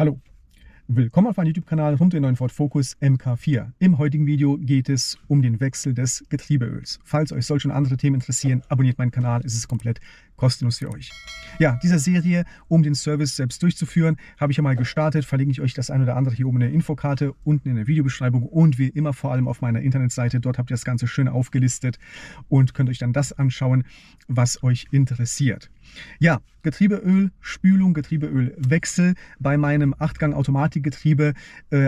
Hallo, willkommen auf meinem YouTube-Kanal rund um den neuen Ford Focus Mk4. Im heutigen Video geht es um den Wechsel des Getriebeöls. Falls euch solche und andere Themen interessieren, abonniert meinen Kanal, es ist komplett kostenlos für euch. Ja, diese Serie, um den Service selbst durchzuführen, habe ich ja mal gestartet. Verlinke ich euch das ein oder andere hier oben in der Infokarte, unten in der Videobeschreibung und wie immer vor allem auf meiner Internetseite. Dort habt ihr das Ganze schön aufgelistet und könnt euch dann das anschauen, was euch interessiert. Ja, Getriebeöl, Spülung, Getriebeölwechsel bei meinem 8-Gang-Automatikgetriebe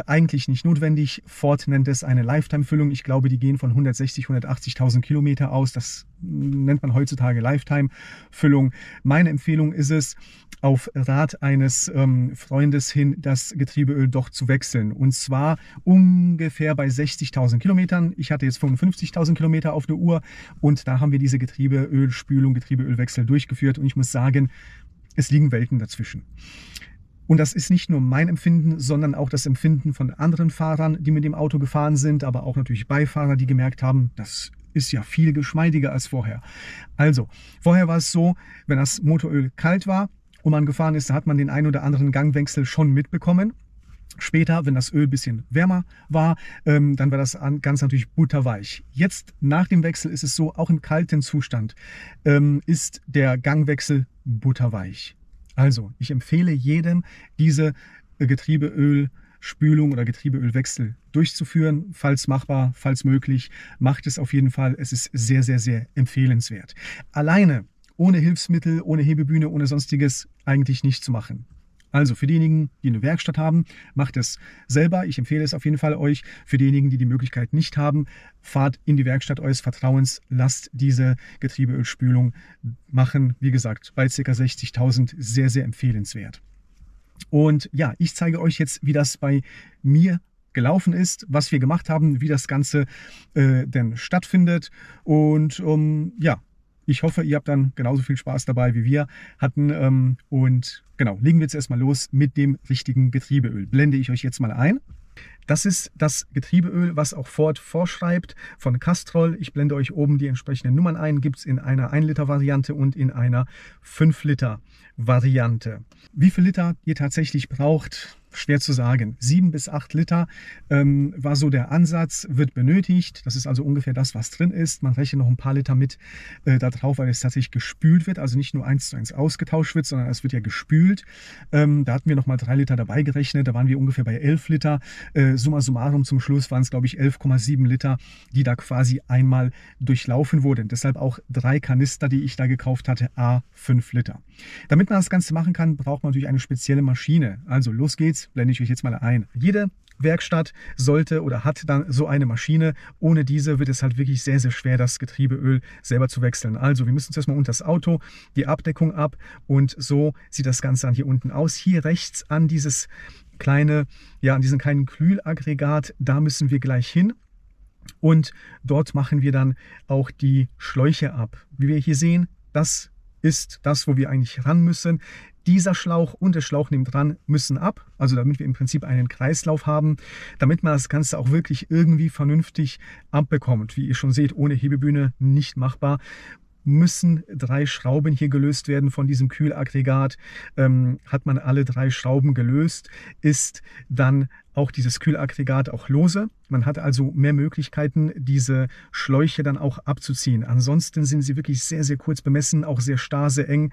eigentlich nicht notwendig. Ford nennt es eine Lifetime-Füllung. Ich glaube, die gehen von 160.000, 180.000 Kilometer aus. Das nennt man heutzutage Lifetime-Füllung. Meine Empfehlung ist es, auf Rat eines Freundes hin das Getriebeöl doch zu wechseln. Und zwar ungefähr bei 60.000 Kilometern. Ich hatte jetzt 55.000 Kilometer auf der Uhr und da haben wir diese Getriebeölspülung, Getriebeölwechsel durchgeführt. Und ich muss sagen, es liegen Welten dazwischen. Und das ist nicht nur mein Empfinden, sondern auch das Empfinden von anderen Fahrern, die mit dem Auto gefahren sind, aber auch natürlich Beifahrer, die gemerkt haben, das ist ja viel geschmeidiger als vorher. Also, vorher war es so, wenn das Motoröl kalt war und man gefahren ist, da hat man den ein oder anderen Gangwechsel schon mitbekommen. Später, wenn das Öl ein bisschen wärmer war, dann war das ganz natürlich butterweich. Jetzt nach dem Wechsel ist es so, auch im kalten Zustand ist der Gangwechsel butterweich. Also, ich empfehle jedem, diese Getriebeölspülung oder Getriebeölwechsel durchzuführen. Falls machbar, falls möglich, macht es auf jeden Fall. Es ist sehr, sehr, sehr empfehlenswert. Alleine, ohne Hilfsmittel, ohne Hebebühne, ohne sonstiges eigentlich nicht zu machen. Also für diejenigen, die eine Werkstatt haben, macht es selber. Ich empfehle es auf jeden Fall euch. Für diejenigen, die die Möglichkeit nicht haben, fahrt in die Werkstatt eures Vertrauens, lasst diese Getriebeölspülung machen. Wie gesagt, bei ca. 60.000 sehr, sehr empfehlenswert. Und ja, ich zeige euch jetzt, wie das bei mir gelaufen ist, was wir gemacht haben, wie das Ganze denn stattfindet. Und ja, ich hoffe, ihr habt dann genauso viel Spaß dabei, wie wir hatten. Und genau, legen wir jetzt erstmal los mit dem richtigen Getriebeöl. Blende ich euch jetzt mal ein. Das ist das Getriebeöl, was auch Ford vorschreibt von Castrol. Ich blende euch oben die entsprechenden Nummern ein. Gibt es in einer 1-Liter-Variante und in einer 5-Liter-Variante. Wie viel Liter ihr tatsächlich braucht, schwer zu sagen. 7 bis 8 Liter war so der Ansatz, wird benötigt. Das ist also ungefähr das, was drin ist. Man rechnet noch ein paar Liter mit da drauf, weil es tatsächlich gespült wird. Also nicht nur 1:1 ausgetauscht wird, sondern es wird ja gespült. Da hatten wir noch mal 3 Liter dabei gerechnet. Da waren wir ungefähr bei 11 Liter. Summa summarum zum Schluss waren es, glaube ich, 11,7 Liter, die da quasi einmal durchlaufen wurden. Deshalb auch 3 Kanister, die ich da gekauft hatte, à 5 Liter. Damit man das Ganze machen kann, braucht man natürlich eine spezielle Maschine. Also los geht's. Blende ich euch jetzt mal ein. Jede Werkstatt sollte oder hat dann so eine Maschine. Ohne diese wird es halt wirklich sehr, sehr schwer, das Getriebeöl selber zu wechseln. Also wir müssen zuerst mal unter das Auto die Abdeckung ab und so sieht das Ganze dann hier unten aus. Hier rechts an dieses kleine, ja, an diesen kleinen Kühlaggregat, da müssen wir gleich hin. Und dort machen wir dann auch die Schläuche ab. Wie wir hier sehen, das ist das, wo wir eigentlich ran müssen. Dieser Schlauch und der Schlauch nebendran müssen ab, also damit wir im Prinzip einen Kreislauf haben, damit man das Ganze auch wirklich irgendwie vernünftig abbekommt. Wie ihr schon seht, ohne Hebebühne nicht machbar. Müssen 3 Schrauben hier gelöst werden von diesem Kühlaggregat. Hat man alle 3 Schrauben gelöst, ist dann auch dieses Kühlaggregat auch lose. Man hat also mehr Möglichkeiten, diese Schläuche dann auch abzuziehen. Ansonsten sind sie wirklich sehr, sehr kurz bemessen, auch sehr starr, sehr eng.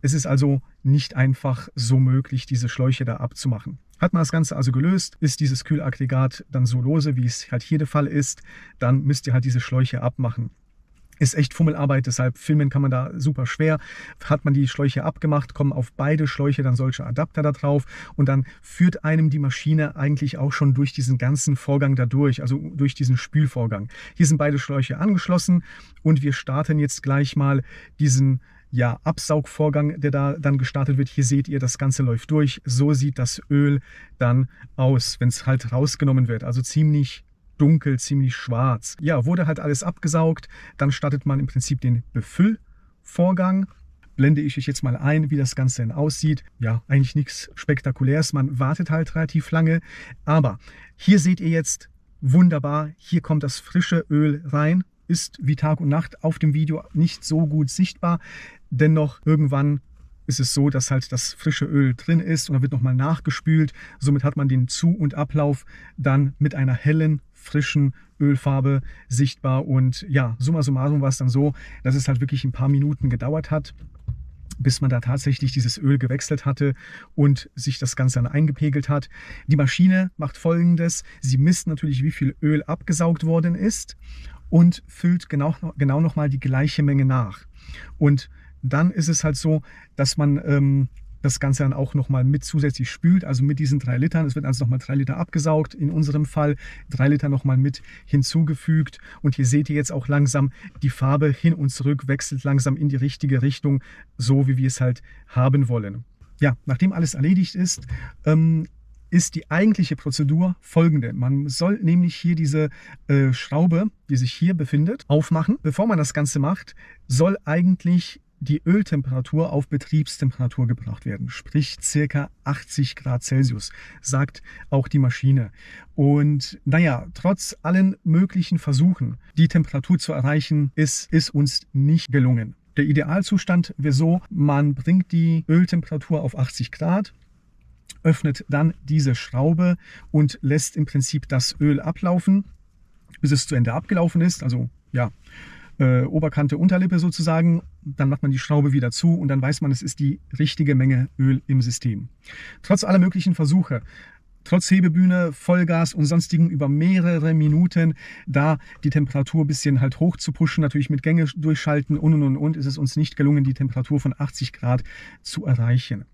Es ist also nicht einfach so möglich, diese Schläuche da abzumachen. Hat man das Ganze also gelöst, ist dieses Kühlaggregat dann so lose, wie es halt hier der Fall ist, dann müsst ihr halt diese Schläuche abmachen. Ist echt Fummelarbeit, deshalb filmen kann man da super schwer. Hat man die Schläuche abgemacht, kommen auf beide Schläuche dann solche Adapter da drauf und dann führt einem die Maschine eigentlich auch schon durch diesen ganzen Vorgang da durch, also durch diesen Spülvorgang. Hier sind beide Schläuche angeschlossen und wir starten jetzt gleich mal diesen Absaugvorgang, der da dann gestartet wird. Hier seht ihr, das Ganze läuft durch. So sieht das Öl dann aus, wenn es halt rausgenommen wird. Also ziemlich dunkel, ziemlich schwarz. Ja, wurde halt alles abgesaugt. Dann startet man im Prinzip den Befüllvorgang. Blende ich euch jetzt mal ein, wie das Ganze denn aussieht. Ja, eigentlich nichts Spektakuläres. Man wartet halt relativ lange. Aber hier seht ihr jetzt wunderbar, hier kommt das frische Öl rein. Ist wie Tag und Nacht auf dem Video nicht so gut sichtbar. Dennoch irgendwann ist es so, dass halt das frische Öl drin ist und dann wird nochmal nachgespült. Somit hat man den Zu- und Ablauf dann mit einer hellen, frischen Ölfarbe sichtbar. Und ja, summa summarum war es dann so, dass es halt wirklich ein paar Minuten gedauert hat, bis man da tatsächlich dieses Öl gewechselt hatte und sich das Ganze dann eingepegelt hat. Die Maschine macht Folgendes: Sie misst natürlich, wie viel Öl abgesaugt worden ist und füllt genau nochmal die gleiche Menge nach. Und dann ist es halt so, dass man das Ganze dann auch nochmal mit zusätzlich spült, also mit diesen 3 Litern. Es wird also nochmal 3 Liter abgesaugt, in unserem Fall 3 Liter nochmal mit hinzugefügt. Und hier seht ihr jetzt auch langsam, die Farbe hin und zurück wechselt langsam in die richtige Richtung, so wie wir es halt haben wollen. Ja, nachdem alles erledigt ist, ist die eigentliche Prozedur folgende. Man soll nämlich hier diese Schraube, die sich hier befindet, aufmachen. Bevor man das Ganze macht, soll eigentlich die Öltemperatur auf Betriebstemperatur gebracht werden, sprich circa 80 Grad Celsius, sagt auch die Maschine. Und naja, trotz allen möglichen Versuchen, die Temperatur zu erreichen, ist uns nicht gelungen. Der Idealzustand wäre so: Man bringt die Öltemperatur auf 80 Grad, öffnet dann diese Schraube und lässt im Prinzip das Öl ablaufen, bis es zu Ende abgelaufen ist. Also ja, Oberkante, Unterlippe sozusagen. Dann macht man die Schraube wieder zu und dann weiß man, es ist die richtige Menge Öl im System. Trotz aller möglichen Versuche, trotz Hebebühne, Vollgas und sonstigen über mehrere Minuten da die Temperatur ein bisschen halt hoch zu pushen, natürlich mit Gänge durchschalten und, ist es uns nicht gelungen, die Temperatur von 80 Grad zu erreichen.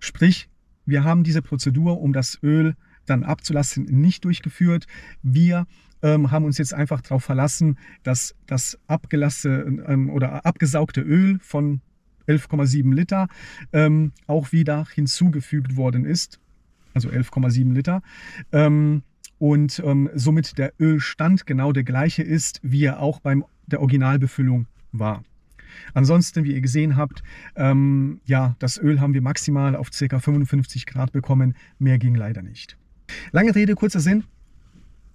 Sprich, wir haben diese Prozedur, um das Öl dann abzulassen, nicht durchgeführt. Wir haben uns jetzt einfach darauf verlassen, dass das abgesaugte Öl von 11,7 Liter auch wieder hinzugefügt worden ist, also 11,7 Liter. Und somit der Ölstand genau der gleiche ist, wie er auch bei der Originalbefüllung war. Ansonsten, wie ihr gesehen habt, ja, das Öl haben wir maximal auf ca. 55 Grad bekommen. Mehr ging leider nicht. Lange Rede, kurzer Sinn.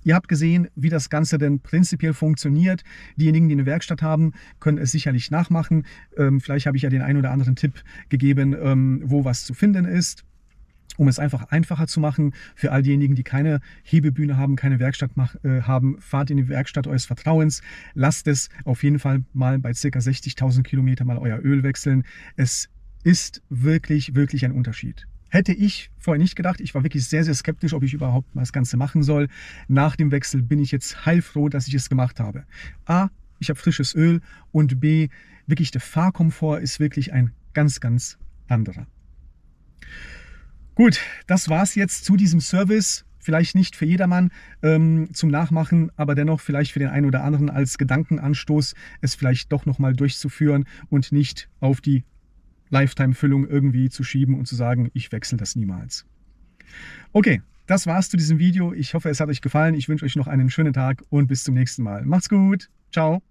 Ihr habt gesehen, wie das Ganze denn prinzipiell funktioniert. Diejenigen, die eine Werkstatt haben, können es sicherlich nachmachen. Vielleicht habe ich ja den einen oder anderen Tipp gegeben, wo was zu finden ist, um es einfach einfacher zu machen. Für all diejenigen, die keine Hebebühne haben, keine Werkstatt haben, fahrt in die Werkstatt eures Vertrauens. Lasst es auf jeden Fall mal bei ca. 60.000 Kilometer mal euer Öl wechseln. Es ist wirklich, wirklich ein Unterschied. Hätte ich vorher nicht gedacht. Ich war wirklich sehr, sehr skeptisch, ob ich überhaupt mal das Ganze machen soll. Nach dem Wechsel bin ich jetzt heilfroh, dass ich es gemacht habe. A, ich habe frisches Öl und B, wirklich der Fahrkomfort ist wirklich ein ganz, ganz anderer. Gut, das war es jetzt zu diesem Service. Vielleicht nicht für jedermann zum Nachmachen, aber dennoch vielleicht für den einen oder anderen als Gedankenanstoß, es vielleicht doch nochmal durchzuführen und nicht auf die Lifetime-Füllung irgendwie zu schieben und zu sagen, ich wechsle das niemals. Okay, das war's zu diesem Video. Ich hoffe, es hat euch gefallen. Ich wünsche euch noch einen schönen Tag und bis zum nächsten Mal. Macht's gut. Ciao.